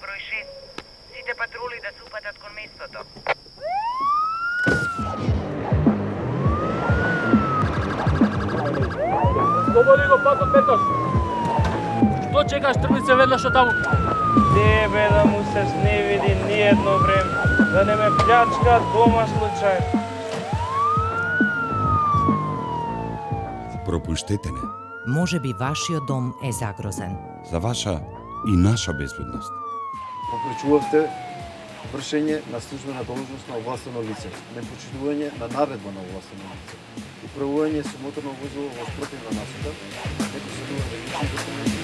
број 6. Сите патрули да се упатат кон местото. Слободи го патот, Петош! Што чекаш, тргни се веднаш од таму? Тебе да му се не види ниедно време, да не ме плячка дома случај. Пропуштете не. Може би вашиот дом е загрозен. За ваша и наша безбедност. Попречувавте вршење на службена должност на овластено лице, непочитување на наредба на овластено лице, управување со моторно возило во спротив на насока, некој се дува регистрни документи,